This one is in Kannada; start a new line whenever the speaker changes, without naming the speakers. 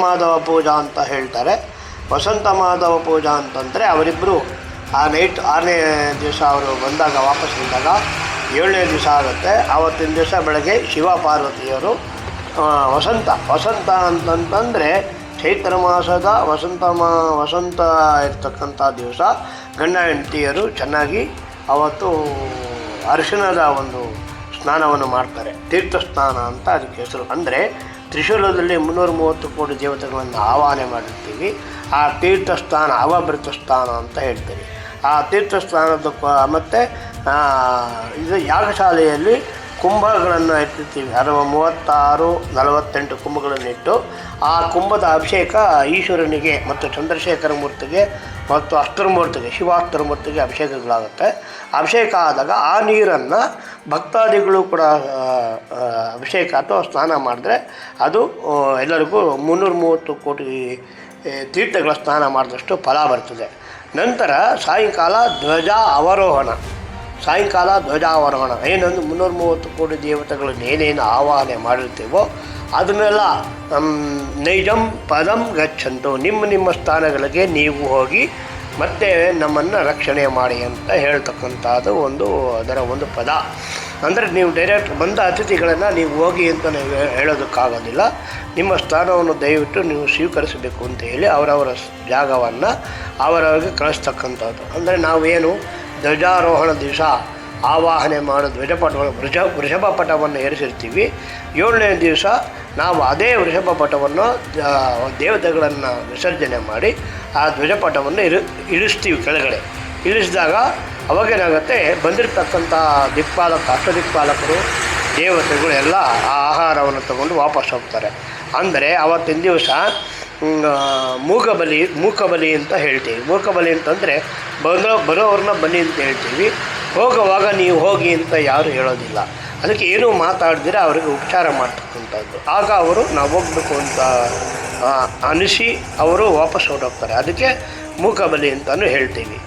ಮಾಧವ ಪೂಜಾ ಅಂತ ಹೇಳ್ತಾರೆ. ವಸಂತ ಮಾಧವ ಪೂಜಾ ಅಂತಂದರೆ ಅವರಿಬ್ಬರು ಆ ನೈಟ್ 6ನೇ ದಿವಸ ಅವರು ಬಂದಾಗ ವಾಪಸ್ ಬಂದಾಗ 7ನೇ ದಿವಸ ಆಗುತ್ತೆ. ಆವತ್ತಿನ ದಿವಸ ಬೆಳಗ್ಗೆ ಶಿವ ಪಾರ್ವತಿಯರು ವಸಂತ ಅಂತಂತಂದರೆ ಚೈತ್ರ ಮಾಸದ ವಸಂತ ಇರ್ತಕ್ಕಂಥ ದಿವಸ ಗಂಡ ಹೆಂಡತಿಯರು ಚೆನ್ನಾಗಿ ಅವತ್ತು ಅರಿಶಿಣದ ಒಂದು ಸ್ನಾನವನ್ನು ಮಾಡ್ತಾರೆ. ತೀರ್ಥ ಸ್ನಾನ ಅಂತ ಅದಕ್ಕೆ ಹೆಸರು. ಅಂದರೆ ತ್ರಿಶೂಲದಲ್ಲಿ 330 ಕೋಟಿ ದೇವತೆಗಳನ್ನು ಆವಾಹನೆ ಮಾಡಿರ್ತೀವಿ. ಆ ತೀರ್ಥ ಸ್ನಾನ ಅವಭೃತ ಸ್ನಾನ ಅಂತ ಹೇಳ್ತೀವಿ. ಆ ತೀರ್ಥ ಸ್ನಾನದ ಮತ್ತು ಇದು ಯಾಗಶಾಲೆಯಲ್ಲಿ ಕುಂಭಗಳನ್ನು ಇಟ್ಟಿರ್ತೀವಿ. 36, 48 ಕುಂಭಗಳನ್ನು ಇಟ್ಟು ಆ ಕುಂಭದ ಅಭಿಷೇಕ ಈಶ್ವರನಿಗೆ ಮತ್ತು ಚಂದ್ರಶೇಖರ ಮೂರ್ತಿಗೆ ಮತ್ತು ಅಷ್ಟರಮೂರ್ತಿಗೆ ಶಿವಾಷ್ಟರಮೂರ್ತಿಗೆ ಅಭಿಷೇಕಗಳಾಗುತ್ತೆ. ಅಭಿಷೇಕ ಆದಾಗ ಆ ನೀರನ್ನು ಭಕ್ತಾದಿಗಳು ಕೂಡ ಅಭಿಷೇಕ ಅಥವಾ ಸ್ನಾನ ಮಾಡಿದ್ರೆ ಅದು ಎಲ್ಲರಿಗೂ 330 ಕೋಟಿ ತೀರ್ಥಗಳ ಸ್ನಾನ ಮಾಡಿದಷ್ಟು ಫಲ ಬರ್ತದೆ. ನಂತರ ಸಾಯಂಕಾಲ ಧ್ವಜಾವರೋಹಣ ಏನಂದು 330 ಕೋಟಿ ದೇವತೆಗಳನ್ನು ಏನೇನು ಆವಾಹನೆ ಮಾಡಿರ್ತೀವೋ ಅದನ್ನೆಲ್ಲ ನೈಜಂ ಪದಂ ಗಚ್ಚಂತು, ನಿಮ್ಮ ಸ್ಥಾನಗಳಿಗೆ ನೀವು ಹೋಗಿ ಮತ್ತೆ ನಮ್ಮನ್ನು ರಕ್ಷಣೆ ಮಾಡಿ ಅಂತ ಹೇಳ್ತಕ್ಕಂಥದ್ದು ಅದರ ಒಂದು ಪದ. ಅಂದರೆ ನೀವು ಡೈರೆಕ್ಟ್ ಬಂದ ಅತಿಥಿಗಳನ್ನು ನೀವು ಹೋಗಿ ಅಂತ ನೀವು ಹೇಳೋದಕ್ಕಾಗೋದಿಲ್ಲ. ನಿಮ್ಮ ಸ್ಥಾನವನ್ನು ದಯವಿಟ್ಟು ನೀವು ಸ್ವೀಕರಿಸಬೇಕು ಅಂತ ಹೇಳಿ ಅವರವರ ಜಾಗವನ್ನು ಅವರವರಿಗೆ ಕಳಿಸ್ತಕ್ಕಂಥದ್ದು. ಅಂದರೆ ನಾವೇನು ಧ್ವಜಾರೋಹಣ ದಿವಸ ಆವಾಹನೆ ಮಾಡೋ ವೃಷಭ ಪಟವನ್ನು ಏರಿಸಿರ್ತೀವಿ. 7ನೇ ದಿವಸ ನಾವು ಅದೇ ವೃಷಭ ಪಟವನ್ನು ದೇವತೆಗಳನ್ನು ವಿಸರ್ಜನೆ ಮಾಡಿ ಆ ಧ್ವಜಪಟವನ್ನು ಇಳಿಸ್ತೀವಿ ಕೆಳಗಡೆ. ಇಳಿಸಿದಾಗ ಅವಾಗೇನಾಗುತ್ತೆ, ಬಂದಿರತಕ್ಕಂಥ ಅಷ್ಟದಿಕ್ಪಾಲಕರು ದೇವತೆಗಳು ಎಲ್ಲ ಆ ಆಹಾರವನ್ನು ತಗೊಂಡು ವಾಪಸ್ ಹೋಗ್ತಾರೆ. ಅಂದರೆ ಆವತ್ತಿನ ದಿವಸ ಮೂಕಬಲಿ ಅಂತ ಹೇಳ್ತೀವಿ. ಮೂಕಬಲಿ ಅಂತಂದರೆ ಬರೋವ್ರನ್ನ ಬನ್ನಿ ಅಂತ ಹೇಳ್ತೀವಿ. ಹೋಗುವಾಗ ನೀವು ಹೋಗಿ ಅಂತ ಯಾರು ಹೇಳೋದಿಲ್ಲ. ಅದಕ್ಕೆ ಏನೂ ಮಾತಾಡ್ದಿರ ಅವರಿಗೆ ಉಪಚಾರ ಮಾಡ್ತಕ್ಕಂಥದ್ದು. ಆಗ ಅವರು ನಾವು ಹೋಗಬೇಕು ಅಂತ ಅನಿಸಿ ಅವರು ವಾಪಸ್ ಹೊರಟೋಗ್ತಾರೆ. ಅದಕ್ಕೆ ಮೂಕಬಲಿ ಅಂತಲೂ ಹೇಳ್ತೀವಿ.